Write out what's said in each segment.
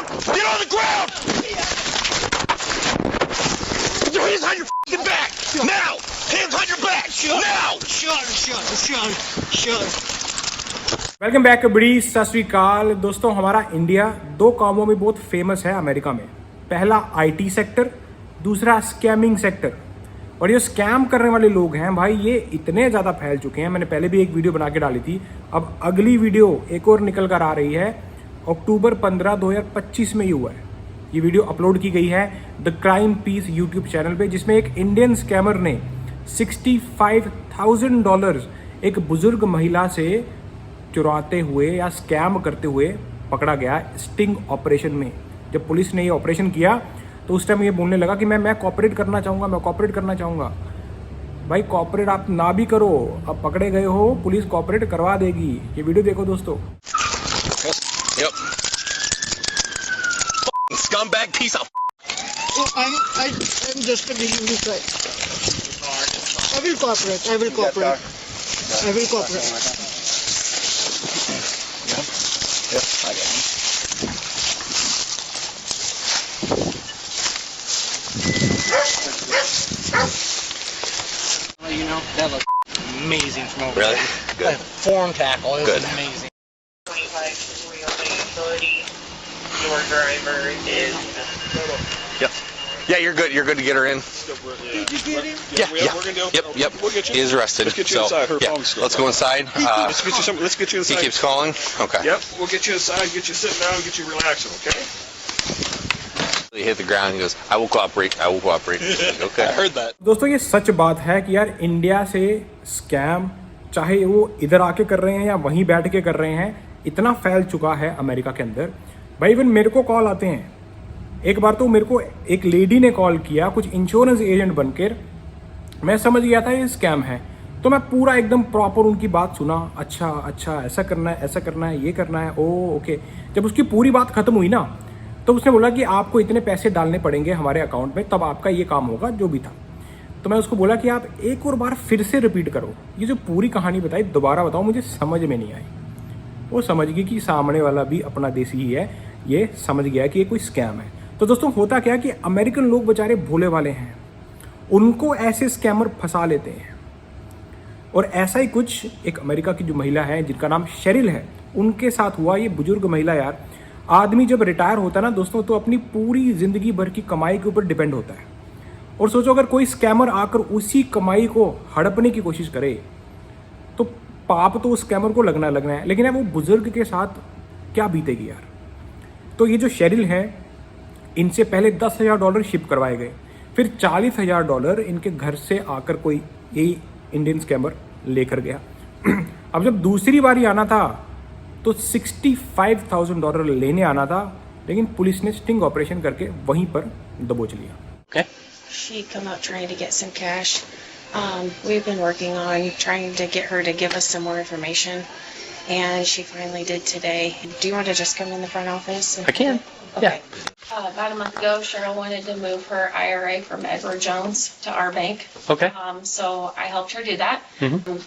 Get on the ground! Put your hands on your f***ing back! Now! Hands on your back! Now! Welcome back बड़ी सत श्री अकाल दोस्तों। हमारा India दो कामों में बहुत फेमस है अमेरिका में। पहला आईटी सेक्टर, दूसरा स्कैमिंग सेक्टर। और ये स्कैम करने वाले लोग हैं भाई, ये इतने ज़्यादा फैल चुके हैं। मैंने पहले भी एक वीडियो बना के डाली थी, अब अगली वीडियो एक और निकल कर आ रही है। अक्टूबर 15, 2025 में ये हुआ है। ये वीडियो अपलोड की गई है the Crime Piece YouTube channel पे, जिसमें एक इंडियन स्कैमर ने $65,000 एक बुजुर्ग महिला से चुराते हुए या स्कैम करते हुए पकड़ा गया स्टिंग ऑपरेशन में। जब पुलिस ने ये ऑपरेशन किया तो उस टाइम ये बोलने लगा कि मैं कॉपरेट करना चाहूँगा, मैं कॉपरेट करना चाहूँगा। भाई कॉपरेट आप ना भी करो, अब पकड़े गए हो, पुलिस कॉपरेट करवा देगी। ये वीडियो देखो दोस्तों। Yep. Scumbag piece of I'm just a delivery guy. I will cooperate. I will cooperate. I will cooperate. Yep, I got you. Well, you know, that looks amazing from over Really? there. Good. That form tackle, it Good. was amazing. 25 Toyota utility. Your driver is Yep. Yeah, you're good. You're good to get her in. Did you get him? Yeah, we're gonna do. Yep, yep. We'll get you. He is arrested. Let's get you so, inside. Her yeah, phone's still let's go inside. Let's get you some. Let's get you He inside. keeps calling. Okay. Yep. We'll get you inside. Get you sitting down. Get you relaxing. Okay. He hit the ground. He goes, "I will cooperate. I will cooperate." Okay. I heard that. दोस्तों ये सच बात है कि यार India से scam, चाहे वो इधर आके कर रहे हैं या वहीं बैठ के कर रहे हैं, इतना फैल चुका है अमेरिका के अंदर। भाई इवन मेरे को कॉल आते हैं। एक बार तो मेरे को एक लेडी ने कॉल किया, कुछ इंश्योरेंस एजेंट बनकर। मैं समझ गया था ये स्कैम है, तो मैं पूरा एकदम प्रॉपर उनकी बात सुना। अच्छा अच्छा, ऐसा करना है, ऐसा करना है, ये करना है, ओ ओके। जब उसकी पूरी बात खत्म हुई ना, तो उसने बोला कि आपको इतने पैसे डालने पड़ेंगे हमारे अकाउंट में, तब आपका ये काम होगा, जो भी था। तो मैं उसको बोला कि आप एक और बार फिर से रिपीट करो, ये जो पूरी कहानी बताई दोबारा बताओ, मुझे समझ में नहीं आई। वो समझ गई कि सामने वाला भी अपना देसी ही है, ये समझ गया कि ये कोई स्कैम है। तो दोस्तों होता क्या कि अमेरिकन लोग बेचारे भोले वाले हैं, उनको ऐसे स्कैमर फंसा लेते हैं। और ऐसा ही कुछ एक अमेरिका की जो महिला है जिनका नाम शेरिल है, उनके साथ हुआ। ये बुजुर्ग महिला, यार आदमी जब रिटायर होता है ना दोस्तों, तो अपनी पूरी जिंदगी भर की कमाई के ऊपर डिपेंड होता है। और सोचो अगर कोई स्कैमर आकर उसी कमाई को हड़पने की कोशिश करे तो पाप तो उस स्कैमर को लगना है, लेकिन वो बुजुर्ग के साथ क्या बीतेगी यार। तो ये जो शेरिल है, इनसे पहले $10,000 शिप करवाए गए, फिर $40,000 इनके घर से आकर कोई यही इंडियन स्कैमर लेकर गया। अब जब दूसरी बारी आना था तो $65,000 लेने आना था, लेकिन पुलिस ने स्टिंग ऑपरेशन करके वहीं पर दबोच लिया। Okay. She come up trying to get some cash. We've been working on trying to get her to give us some more information, and she finally did today. Do you want to just come in the front office? I can. Okay. About a month ago, Cheryl wanted to move her IRA from Edward Jones to our bank. Okay. So I helped her do that.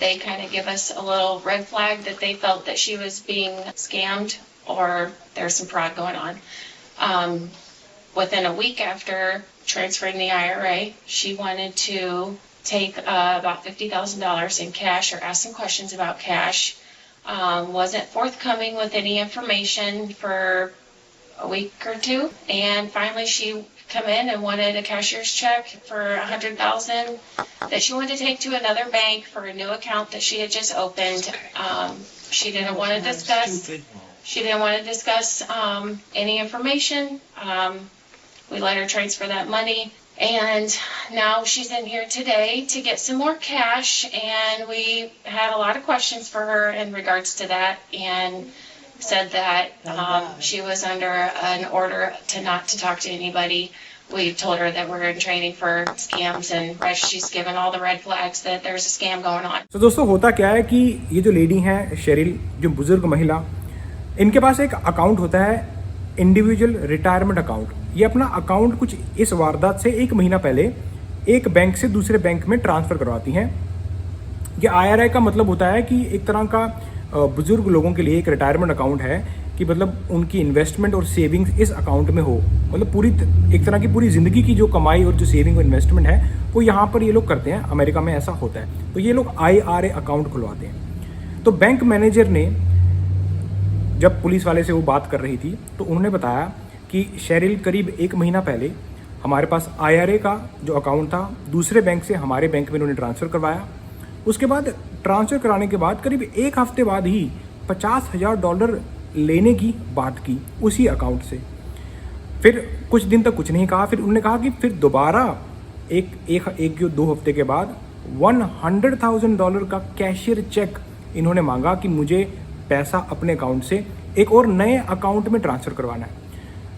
They kind of give us a little red flag that they felt that she was being scammed or there's some fraud going on. Within a week after transferring the IRA, she wanted to take about $50,000 in cash or ask some questions about cash. Wasn't forthcoming with any information for a week or two, and finally she come in and wanted a cashier's check for $100,000 that she wanted to take to another bank for a new account that she had just opened. She didn't want to discuss. She didn't want to discuss any information. We let her transfer that money, and now she's in here today to get some more cash, and we had a lot of questions for her in regards to that, and said that she was under an order to not to talk to anybody. We told her that we're in training for scams, and she's given all the red flags that there's a scam going on. तो दोस्तों होता क्या है कि ये जो lady हैं Sherrill, जो बुजुर्ग महिला, इनके पास एक अकाउंट होता है इंडिविजुअल रिटायरमेंट अकाउंट। ये अपना अकाउंट कुछ इस वारदात से एक महीना पहले एक बैंक से दूसरे बैंक में ट्रांसफ़र करवाती हैं। ये IRA का मतलब होता है कि एक तरह का बुजुर्ग लोगों के लिए एक रिटायरमेंट अकाउंट है कि मतलब उनकी इन्वेस्टमेंट और सेविंग्स इस अकाउंट में हो, मतलब पूरी एक तरह की पूरी ज़िंदगी की जो कमाई और जो सेविंग और इन्वेस्टमेंट है वो यहाँ पर ये लोग करते हैं। अमेरिका में ऐसा होता है। तो ये लोग IRA अकाउंट खुलवाते हैं। तो बैंक मैनेजर ने जब पुलिस वाले से वो बात कर रही थी तो उन्होंने बताया कि शेरिल करीब 1 महीना पहले हमारे पास IRA का जो अकाउंट था दूसरे बैंक से हमारे बैंक में उन्होंने ट्रांसफ़र करवाया। उसके बाद ट्रांसफ़र कराने के बाद करीब 1 हफ्ते बाद ही $50,000 लेने की बात की उसी अकाउंट से। फिर कुछ दिन तक कुछ नहीं कहा। फिर उन्होंने कहा कि फिर दोबारा एक 2 हफ्ते के बाद $100,000 का कैशियर चेक इन्होंने मांगा कि मुझे पैसा अपने अकाउंट से एक और नए अकाउंट में ट्रांसफ़र करवाना है।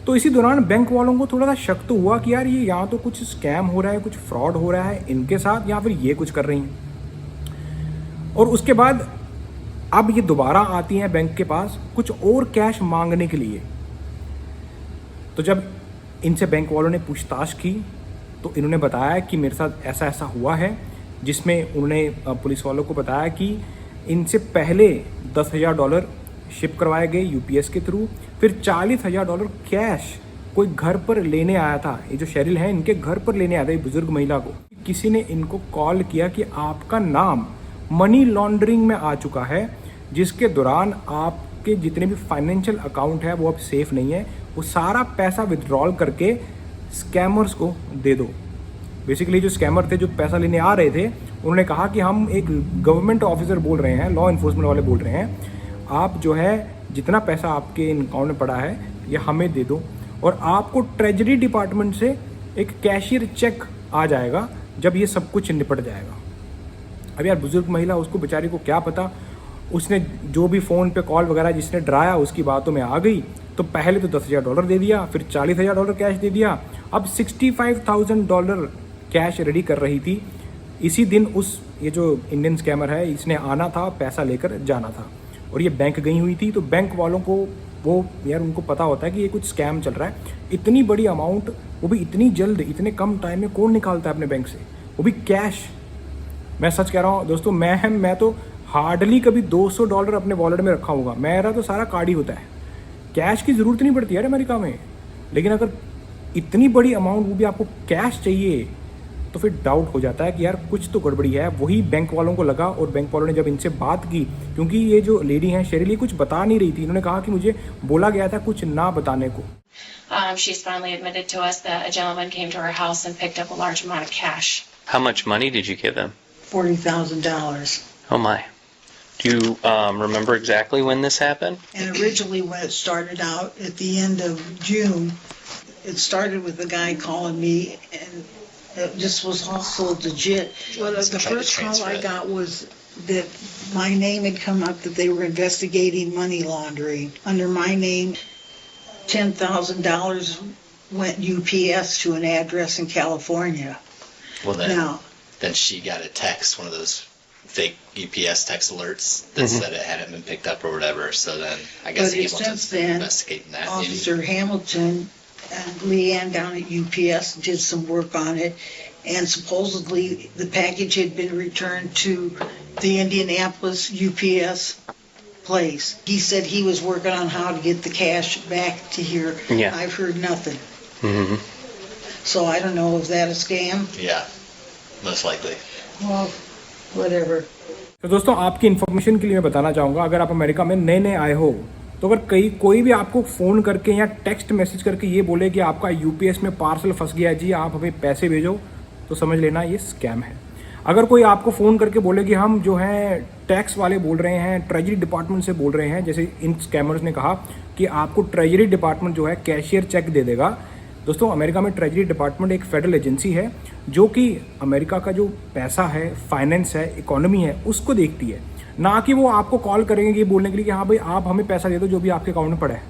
तो इसी दौरान बैंक वालों को थोड़ा सा शक तो हुआ कि यार ये यहाँ तो कुछ स्कैम हो रहा है, कुछ फ्रॉड हो रहा है इनके साथ, या फिर ये कुछ कर रही हैं। और उसके बाद अब ये दोबारा आती हैं बैंक के पास कुछ और कैश मांगने के लिए। तो जब इनसे बैंक वालों ने पूछताछ की तो इन्होंने बताया कि मेरे साथ ऐसा ऐसा हुआ है, जिसमें उन्होंने पुलिस वालों को बताया कि इनसे पहले $10,000 शिप करवाए गए UPS के थ्रू, फिर $40,000 कैश कोई घर पर लेने आया था। ये जो शेरिल है इनके घर पर लेने आया था, ये बुजुर्ग महिला को। किसी ने इनको कॉल किया कि आपका नाम मनी लॉन्ड्रिंग में आ चुका है, जिसके दौरान आपके जितने भी फाइनेंशियल अकाउंट है वो अब सेफ नहीं है, वो सारा पैसा विड्रॉल करके स्कैमर्स को दे दो। बेसिकली जो स्कैमर थे जो पैसा लेने आ रहे थे उन्होंने कहा कि हम एक गवर्नमेंट ऑफिसर बोल रहे हैं, लॉ इन्फोर्समेंट वाले बोल रहे हैं, आप जो है जितना पैसा आपके अकाउंट में पड़ा है ये हमें दे दो और आपको ट्रेजरी डिपार्टमेंट से एक कैशियर चेक आ जाएगा जब ये सब कुछ निपट जाएगा। अब यार बुजुर्ग महिला, उसको बेचारी को क्या पता, उसने जो भी फ़ोन पे कॉल वगैरह जिसने डराया उसकी बातों में आ गई। तो पहले तो $10,000 दे दिया, फिर $40,000 कैश दे दिया, अब $65,000 कैश रेडी कर रही थी। इसी दिन ये जो इंडियन स्कैमर है इसने आना था, पैसा लेकर जाना था और ये बैंक गई हुई थी। तो बैंक वालों को उनको पता होता है कि ये कुछ स्कैम चल रहा है। इतनी बड़ी अमाउंट, वो भी इतनी जल्द, इतने कम टाइम में कौन निकालता है अपने बैंक से, वो भी कैश। मैं सच कह रहा हूँ दोस्तों, मैं तो हार्डली कभी $200 अपने वॉलेट में रखा होगा। मेरा तो सारा कार्ड ही होता है, कैश की ज़रूरत नहीं पड़ती यार अमेरिका में। लेकिन अगर इतनी बड़ी अमाउंट वो भी आपको कैश चाहिए तो फिर डाउट हो जाता है कि यार कुछ तो गड़बड़ी है। वही बैंक वालों को लगा और बैंक वालों ने जब इनसे बात की, क्योंकि ये जो लेडी हैं शेरिल, ये कुछ बता नहीं रही थी। इन्होंने कहा कि मुझे बोला गया था कुछ ना बताने को। She's finally admitted to us that a gentleman came to her house and picked up a large amount of cash. How much money did you give them? $40,000. Oh my. Do you remember exactly when this happened? And originally when it started out at the end of June, it started with a guy calling me, and it just was all so legit. Well, the first call I got was that my name had come up, that they were investigating money laundering. Under my name, $10,000 went UPS to an address in California. Well, then, Now, then she got a text, one of those fake UPS text alerts that said it hadn't been picked up or whatever. So then I guess but Hamilton's since been then, investigating that. Officer Hamilton and Leanne down at UPS did some work on it, and supposedly the package had been returned to the Indianapolis UPS place. He said he was working on how to get the cash back to here. Yeah. I've heard nothing. Mm-hmm. So I don't know, is that a scam? Yeah, most likely. Well, whatever. तो दोस्तों आपकी information के लिए मैं बताना चाहूँगा, अगर आप अमेरिका में नए नए आए हो तो अगर कोई भी आपको फ़ोन करके या टेक्स्ट मैसेज करके ये बोले कि आपका UPS में पार्सल फंस गया जी, आप हमें पैसे भेजो, तो समझ लेना ये स्कैम है। अगर कोई आपको फ़ोन करके बोले कि हम जो है टैक्स वाले बोल रहे हैं, ट्रेजरी डिपार्टमेंट से बोल रहे हैं, जैसे इन स्कैमर्स ने कहा कि आपको ट्रेजरी डिपार्टमेंट जो है कैशियर चेक दे देगा। दोस्तों अमेरिका में ट्रेजरी डिपार्टमेंट एक फेडरल एजेंसी है जो कि अमेरिका का जो पैसा है, फाइनेंस है, इकोनॉमी है, उसको देखती है, ना कि वो आपको कॉल करेंगे कि बोलने के लिए कि हाँ भाई आप हमें पैसा दे दो जो भी आपके अकाउंट में पड़ा है।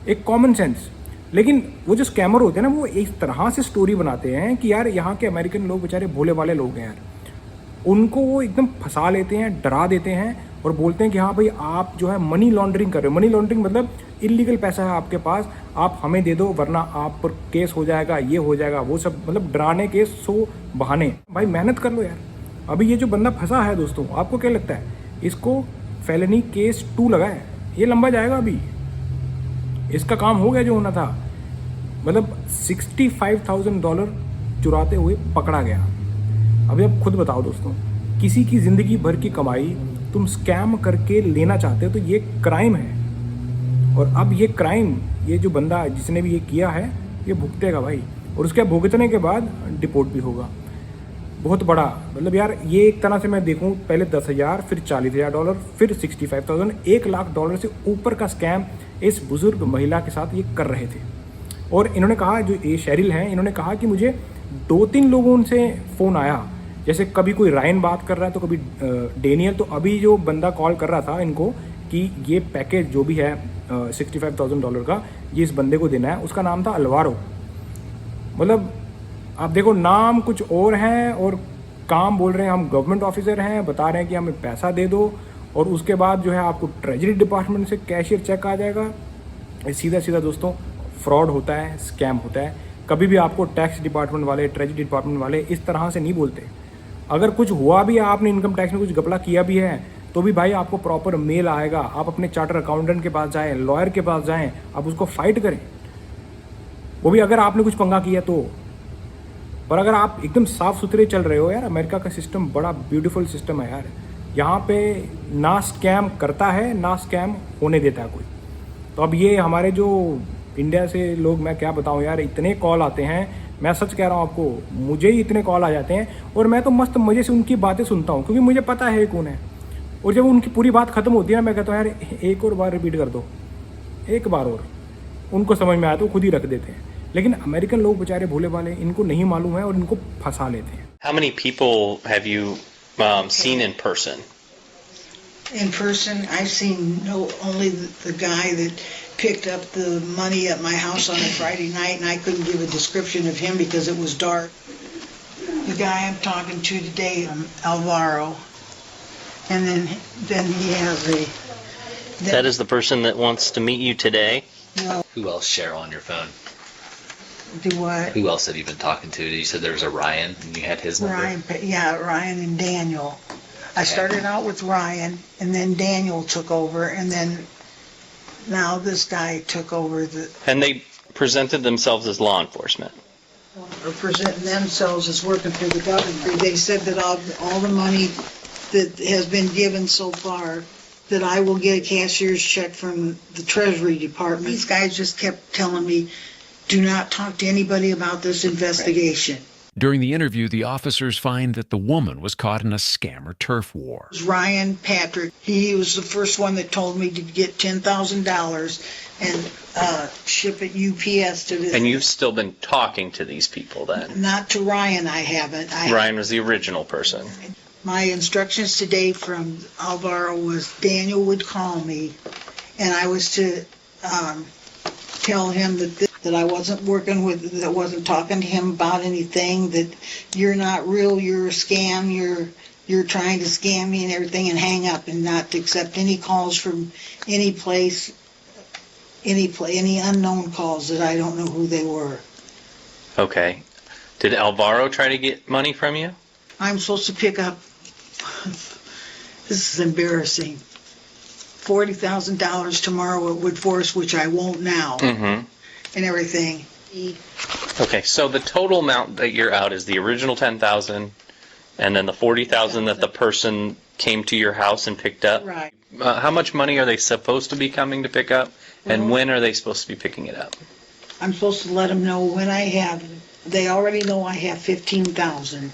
एक कॉमन सेंस। लेकिन वो जो स्कैमर होते हैं ना, वो इस तरह से स्टोरी बनाते हैं कि यार यहाँ के अमेरिकन लोग बेचारे भोले वाले लोग हैं यार, उनको वो एकदम फंसा लेते हैं, डरा देते हैं और बोलते हैं कि हाँ भाई आप जो है मनी लॉन्ड्रिंग कर रहे हो। मनी लॉन्ड्रिंग मतलब इलीगल पैसा है आपके पास, आप हमें दे दो वरना आप पर केस हो जाएगा, ये हो जाएगा, वो सब, मतलब डराने के 100 बहाने। भाई मेहनत कर लो यार। अभी ये जो बंदा फंसा है दोस्तों, आपको क्या लगता है, इसको फेलनी केस 2 लगा है, ये लंबा जाएगा अभी। इसका काम हो गया जो होना था। मतलब $65,000 चुराते हुए पकड़ा गया। अभी आप खुद बताओ दोस्तों, किसी की ज़िंदगी भर की कमाई तुम स्कैम करके लेना चाहते हो तो ये क्राइम है। और अब ये क्राइम, ये जो बंदा जिसने भी ये किया है ये भुगतेगा भाई, और उसके भुगतने के बाद डिपोर्ट भी होगा। बहुत बड़ा, मतलब यार ये एक तरह से मैं देखूं, पहले 10,000, फिर $40,000, फिर 65,000, $1,00,000 से ऊपर का स्कैम इस बुजुर्ग महिला के साथ ये कर रहे थे। और इन्होंने कहा, जो ये शेरिल हैं, इन्होंने कहा कि मुझे 2-3 लोगों से फ़ोन आया, जैसे कभी कोई रायन बात कर रहा है तो कभी डेनियल। तो अभी जो बंदा कॉल कर रहा था इनको कि ये पैकेज जो भी है $65,000 का, ये इस बंदे को देना है, उसका नाम था अल्वारो। मतलब आप देखो, नाम कुछ और है और काम बोल रहे हैं हम गवर्नमेंट ऑफिसर हैं, बता रहे हैं कि हमें पैसा दे दो, और उसके बाद जो है आपको ट्रेजरी डिपार्टमेंट से कैशियर चेक आ जाएगा। ये सीधा सीधा दोस्तों फ्रॉड होता है, स्कैम होता है। कभी भी आपको टैक्स डिपार्टमेंट वाले, ट्रेजरी डिपार्टमेंट वाले इस तरह से नहीं बोलते। अगर कुछ हुआ भी है, आपने इनकम टैक्स में कुछ घपला किया भी है, तो भी भाई आपको प्रॉपर मेल आएगा। आप अपने चार्टर अकाउंटेंट के पास जाएं, लॉयर के पास जाएं, आप उसको फाइट करें, वो भी अगर आपने कुछ पंगा किया तो। पर अगर आप एकदम साफ सुथरे चल रहे हो यार, अमेरिका का सिस्टम बड़ा ब्यूटीफुल सिस्टम है यार। यहाँ पे ना स्कैम करता है ना स्कैम होने देता है कोई। तो अब ये हमारे जो इंडिया से लोग, मैं क्या बताऊँ यार, इतने कॉल आते हैं, मैं सच कह रहा हूँ आपको, मुझे ही इतने कॉल आ जाते हैं, और मैं तो मस्त मज़े से उनकी बातें सुनता हूँ, क्योंकि मुझे पता है कौन है। और जब उनकी पूरी बात ख़त्म होती है ना, मैं कहता हूँ यार एक और बार रिपीट कर दो, एक बार और। उनको समझ में आया तो खुद ही रख देते हैं। लेकिन अमेरिकन लोग बेचारे भोले वाले, इनको नहीं मालूम है और इनको फंसा लेते हैं। How many people have you seen in person? In person, I've seen only the guy that picked up the money at my house on a Friday night, and I couldn't give a description of him because it was dark. The guy I'm talking to today, Alvaro, and then he has a. That is the person that wants to meet you today? No, Who else, Cheryl, on your phone? do what? Who else have you been talking to? You said there was a Ryan and you had his number? Ryan, yeah, Ryan and Daniel. I started out with Ryan, and then Daniel took over, and then now this guy took over And they presented themselves as law enforcement. presenting themselves as working for the government. They said that all the money that has been given so far, that I will get a cashier's check from the Treasury Department. These guys just kept telling me, do not talk to anybody about this investigation. During the interview, the officers find that the woman was caught in a scam or turf war. It was Ryan Patrick. He was the first one that told me to get $10,000 and ship it UPS to this. And you've still been talking to these people then? Not to Ryan, I haven't. Ryan was the original person. My instructions today from Alvaro was Daniel would call me, and I was to tell him that I wasn't working with, that wasn't talking to him about anything, that you're not real, you're a scam, you're trying to scam me and everything, and hang up, and not to accept any calls from any place, any unknown calls that I don't know who they were. Okay. Did Alvaro try to get money from you? I'm supposed to pick up, this is embarrassing, $40,000 tomorrow at Wood Forest, which I won't now, Mm-hmm. and everything. Okay, so the total amount that you're out is the original $10,000, and then the $40,000 that the person came to your house and picked up. Right. How much money are they supposed to be coming to pick up, and when are they supposed to be picking it up? I'm supposed to let them know when I have, they already know I have 15,000.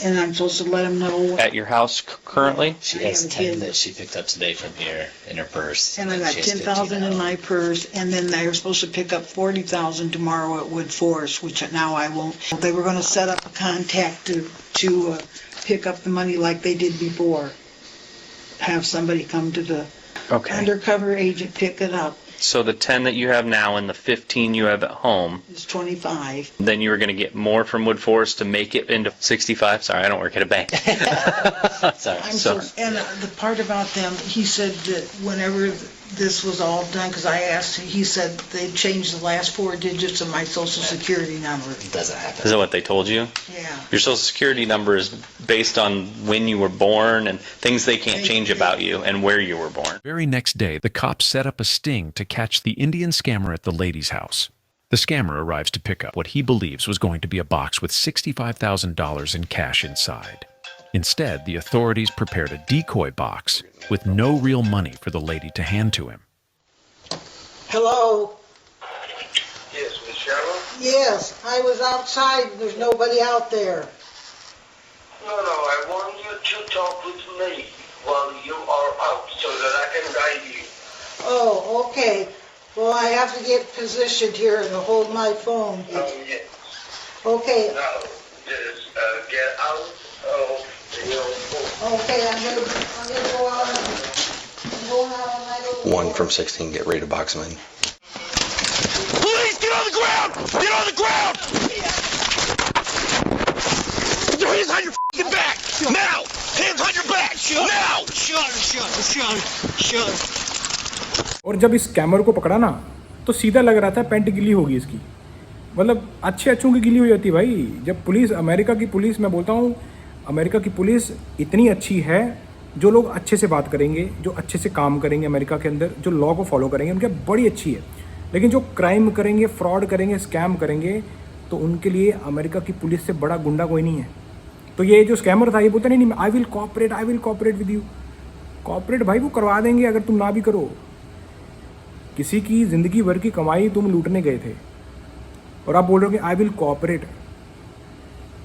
And I'm supposed to let them know. At your house currently? She I has have 10 his. that she picked up today from here in her purse. And I got She has 10,000 in 15 my purse, and then they were supposed to pick up 40,000 tomorrow at Wood Forest, which now I won't. They were going to set up a contact to pick up the money like they did before. Have somebody come to the Okay. undercover agent pick it up. So the 10 that you have now and the 15 you have at home, It's 25. then you were going to get more from Wood Forest to make it into 65? Sorry, I don't work at a bank. Sorry. I'm So- so, and the part about them, he said that whenever this was all done, because I asked, he said they changed the last 4 digits of my social security number. It doesn't happen. Is that what they told you? Yeah. Your social security number is based on when you were born and things they can't change about you and where you were born. Very next day, the cops set up a sting to catch the Indian scammer at the lady's house. The scammer arrives to pick up what he believes was going to be a box with $65,000 in cash inside. Instead, the authorities prepared a decoy box with no real money for the lady to hand to him. Hello? Yes, Miss Shallow? Yes, I was outside, there's nobody out there. No, I want you to talk with me while you are out so that I can guide you. Oh, okay. Well, I have to get positioned here and hold my phone. Oh, yes. Okay, Now, just get out of your phone. okay, I'm gonna go out and go out on my little... 1 from 16, get ready to box him in. Police, get on the ground! Get on the ground! Put your hands on your f***ing back! Now! Hands on your back! Now! और जब इस scammer को पकड़ा ना तो सीधा लग रहा था पैंट गिली होगी इसकी, मतलब अच्छे अच्छों की गिली हो जाती भाई। जब पुलिस, अमेरिका की पुलिस, मैं बोलता हूँ अमेरिका की पुलिस इतनी अच्छी है, जो लोग अच्छे से बात करेंगे, जो अच्छे से काम करेंगे अमेरिका के अंदर, जो लॉ को फॉलो करेंगे, उनके बड़ी अच्छी है। लेकिन जो क्राइम करेंगे, फ्रॉड करेंगे, स्कैम करेंगे, तो उनके लिए अमेरिका की पुलिस से बड़ा गुंडा कोई नहीं है। तो ये जो स्कैमर था ये बोलता नहीं I will cooperate with you. Cooperate भाई वो करवा देंगे अगर तुम ना भी करो। किसी की ज़िंदगी भर की कमाई तुम लूटने गए थे और आप बोल रहे हो कि आई विल कॉपरेट।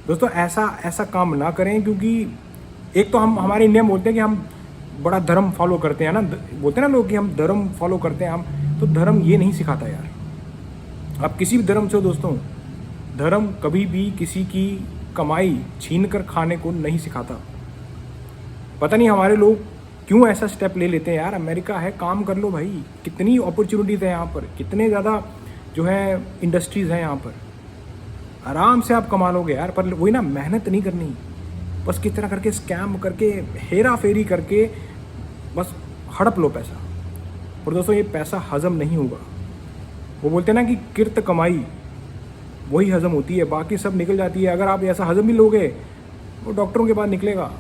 दोस्तों ऐसा काम ना करें, क्योंकि एक तो हम हमारे इंडिया में बोलते हैं कि हम बड़ा धर्म फॉलो करते हैं ना, बोलते हैं ना लोग कि हम धर्म फॉलो करते हैं हम, तो धर्म ये नहीं सिखाता यार। आप किसी भी धर्म से हो दोस्तों, धर्म कभी भी किसी की कमाई छीन कर खाने को नहीं सिखाता। पता नहीं हमारे लोग क्यों ऐसा स्टेप ले लेते हैं यार। अमेरिका है, काम कर लो भाई, कितनी अपॉर्चुनिटीज़ हैं यहाँ पर, कितने ज़्यादा जो है इंडस्ट्रीज़ हैं यहाँ पर, आराम से आप कमा लोगे यार। पर वही ना, मेहनत नहीं करनी, बस किस तरह करके स्कैम करके, हेरा फेरी करके बस हड़प लो पैसा। और दोस्तों ये पैसा हज़म नहीं होगा। वो बोलते हैं ना कि किर्त कमाई वही हज़म होती है, बाकी सब निकल जाती है। अगर आप ऐसा हज़म ही लोगे वो डॉक्टरों के बाद निकलेगा,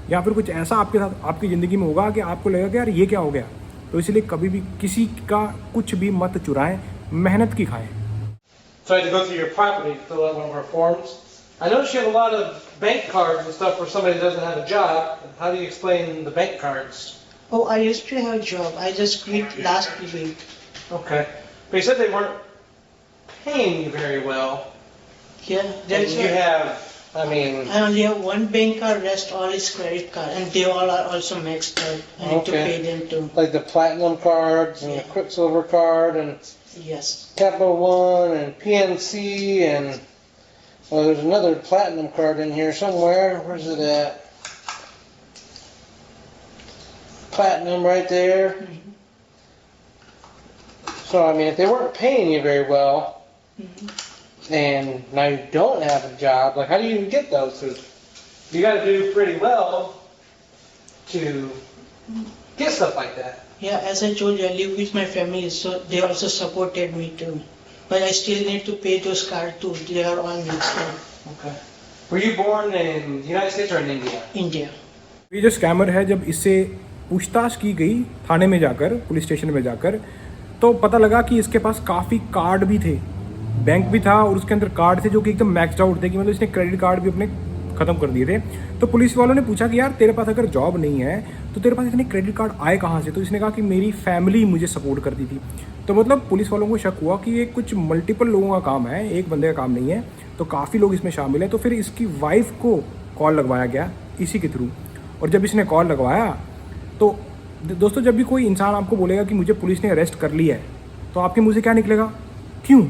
या फिर कुछ ऐसा आपके साथ आपकी ज़िंदगी में होगा कि आपको लगेगा कि यार ये क्या हो गया। तो इसलिए कभी भी किसी का कुछ भी मत चुराएं, मेहनत की खाएं। So I had to go through your property to fill out one of our forms. I noticed you have a lot of bank cards and stuff for somebody that doesn't have a job. How do you explain the bank cards? Oh, I used to have a job. I just quit last week. Okay. But you said they weren't paying you very well. Yeah, And that's you have, I mean, I only have one bank card, rest all is credit card, and they all are also maxed out. I need to Okay. pay them too. like the platinum cards and the Yeah. Quicksilver card and Yes. Capital One and PNC and well, there's another platinum card in here somewhere. Where's it at? Platinum right there. So I mean, if they weren't paying you very well, and now you don't have a job, like how do you even get those? 'Cause you got to do pretty well to get stuff like that. Yeah, as I told you, I live with my family, so they also supported me too. But I still need to pay those cards too. They are all mixed up. Okay. Were you born in the United States or in India? India. ये जो scammer है, जब इससे पूछताछ की गई थाने में जाकर, पुलिस स्टेशन में जाकर, तो पता लगा कि इसके पास काफ़ी कार्ड भी थे, बैंक भी था, और उसके अंदर कार्ड थे जो कि एकदम मैक्सड आउट थे, कि मतलब इसने क्रेडिट कार्ड भी अपने ख़त्म कर दिए थे। तो पुलिस वालों ने पूछा कि यार तेरे पास अगर जॉब नहीं है तो तेरे पास इतने क्रेडिट कार्ड आए कहाँ से? तो इसने कहा कि मेरी फैमिली मुझे सपोर्ट करती थी। तो मतलब पुलिस वालों को शक हुआ कि ये कुछ मल्टीपल लोगों का काम है, एक बंदे का काम नहीं है, तो काफ़ी लोग इसमें शामिल हैं। तो फिर इसकी वाइफ को कॉल लगवाया गया इसी के थ्रू, और जब इसने कॉल लगवाया तो दोस्तों, जब भी कोई इंसान आपको बोलेगा कि मुझे पुलिस ने अरेस्ट कर लिया है, तो आपके मुंह से क्या निकलेगा? क्यों,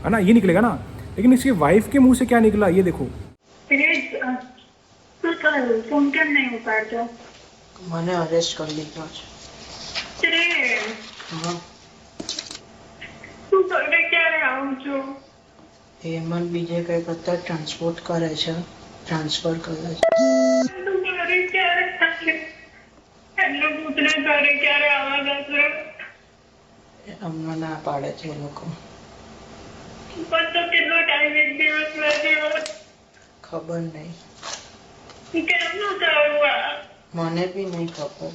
है ना, ये निकलेगा ना। लेकिन इसकी वाइफ के मुंह से क्या निकला, ये देखो। फोन क्यों नहीं उठाता? मैंने अरेस्ट कर लिया। તું ઘરે ક્યારે આવજો? હેમંત બીજે કઈ કરતા ટ્રાન્સપોર્ટ કરે છે, ટ્રાન્સફર કરે છે। તું ઘરે ક્યારે આવશે? એટલે પૂછને ઘરે ક્યારે આવવા જશે? હમણાં ના પાડે છે એ લોકો. પણ તો કેટલો ટાઈમ એક દિવસ બે દિવસ ખબર નહીં. કેમનું થયું આ? મને બી નહીં ખબર.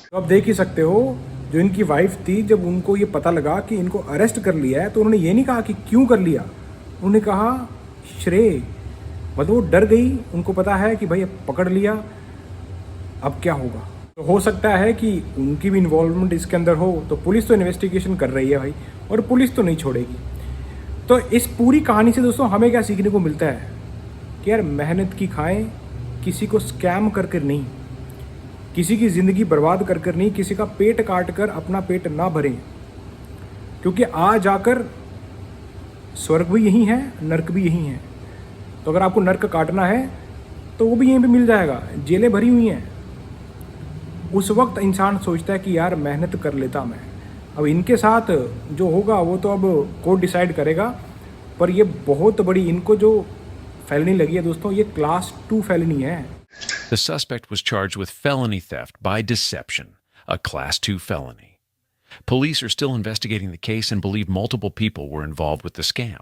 तो आप देख ही सकते हो, जो इनकी वाइफ थी, जब उनको ये पता लगा कि इनको अरेस्ट कर लिया है तो उन्होंने ये नहीं कहा कि क्यों कर लिया, उन्होंने कहा श्रेय, मतलब वो डर गई. उनको पता है कि भाई अब पकड़ लिया, अब क्या होगा. तो हो सकता है कि उनकी भी इन्वॉल्वमेंट इसके अंदर हो, तो पुलिस तो इन्वेस्टिगेशन कर रही है भाई, और पुलिस तो नहीं छोड़ेगी. तो इस पूरी कहानी से दोस्तों हमें क्या सीखने को मिलता है कि यार मेहनत की खाएं, किसी को स्कैम कर कर नहीं, किसी की ज़िंदगी बर्बाद कर कर नहीं, किसी का पेट काट कर अपना पेट ना भरें, क्योंकि आ जाकर स्वर्ग भी यही है, नर्क भी यही है. तो अगर आपको नर्क काटना है तो वो भी यहीं पे मिल जाएगा. जेलें भरी हुई हैं. उस वक्त इंसान सोचता है कि यार मेहनत कर लेता मैं. अब इनके साथ जो होगा वो तो अब कोर्ट डिसाइड करेगा, पर ये बहुत बड़ी इनको जो फैलनी लगी है दोस्तों, ये क्लास 2 फैलनी है. The suspect was charged with felony theft by deception, a Class 2 felony. Police are still investigating the case and believe multiple people were involved with the scam.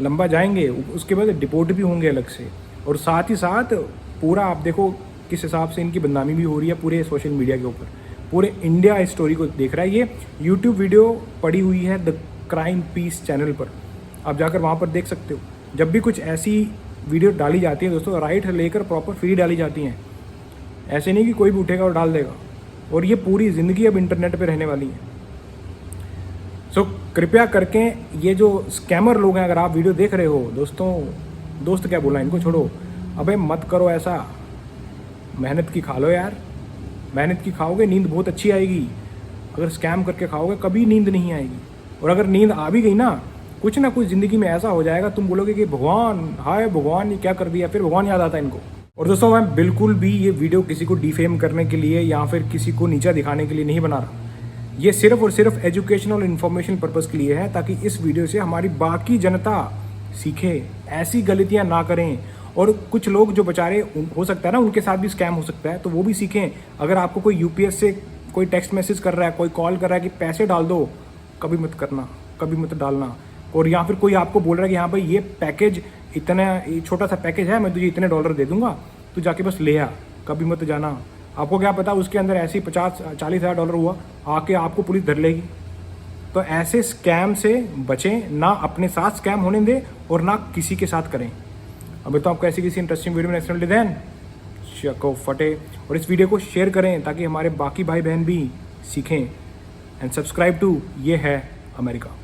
लंबा जाएंगे, उसके बाद डिपोर्ट भी होंगे अलग से, और साथ ही साथ पूरा आप देखो किस हिसाब से इनकी बदनामी भी हो रही है पूरे सोशल मीडिया के ऊपर. पूरे इंडिया इस स्टोरी को देख रहा है. ये यूट्यूब वीडियो पड़ी हुई है द क्राइम पीस चैनल पर, आप जाकर वहाँ पर देख सकते हो. जब भी कुछ ऐसी वीडियो डाली जाती है दोस्तों, राइट लेकर प्रॉपर फ्री डाली जाती हैं. ऐसे नहीं कि कोई भी उठेगा और डाल देगा. और ये पूरी ज़िंदगी अब इंटरनेट पे रहने वाली है. सो कृपया करके ये जो स्कैमर लोग हैं, अगर आप वीडियो देख रहे हो दोस्तों, दोस्त क्या बोला, इनको छोड़ो. अबे मत करो ऐसा. मेहनत की खा लो यार. मेहनत की खाओगे नींद बहुत अच्छी आएगी. अगर स्कैम करके खाओगे कभी नींद नहीं आएगी. और अगर नींद आ भी गई ना, कुछ ना कुछ ज़िंदगी में ऐसा हो जाएगा, तुम बोलोगे कि भगवान, हाय भगवान ये क्या कर दिया. फिर भगवान याद आता है इनको. और दोस्तों मैं बिल्कुल भी ये वीडियो किसी को डिफेम करने के लिए या फिर किसी को नीचा दिखाने के लिए नहीं बना रहा. ये सिर्फ और सिर्फ एजुकेशनल और इन्फॉर्मेशन पर्पज़ के लिए है, ताकि इस वीडियो से हमारी बाकी जनता सीखे, ऐसी गलतियाँ ना करें. और कुछ लोग जो बेचारे, हो सकता है ना उनके साथ भी स्कैम हो सकता है, तो वो भी सीखें. अगर आपको कोई यूपीएस से कोई टेक्स्ट मैसेज कर रहा है, कोई कॉल कर रहा है कि पैसे डाल दो, कभी मत करना, कभी मत डालना. और या फिर कोई आपको बोल रहा है कि हाँ भाई ये पैकेज इतना, छोटा सा पैकेज है, मैं तुझे इतने $, दे दूंगा, तू जाके बस ले आ, कभी मत जाना. आपको क्या पता उसके अंदर ऐसे ही 50-40 हज़ार $, हुआ, आके आपको पुलिस धर लेगी. तो ऐसे स्कैम से बचें, ना अपने साथ स्कैम होने दें और ना किसी के साथ करें. अभी तो आपको ऐसी किसी इंटरेस्टिंग वीडियो में नेक्स्ट देन चको फटे. और इस वीडियो को शेयर करें ताकि हमारे बाकी भाई बहन भी सीखें. एंड सब्सक्राइब टू ये है अमेरिका.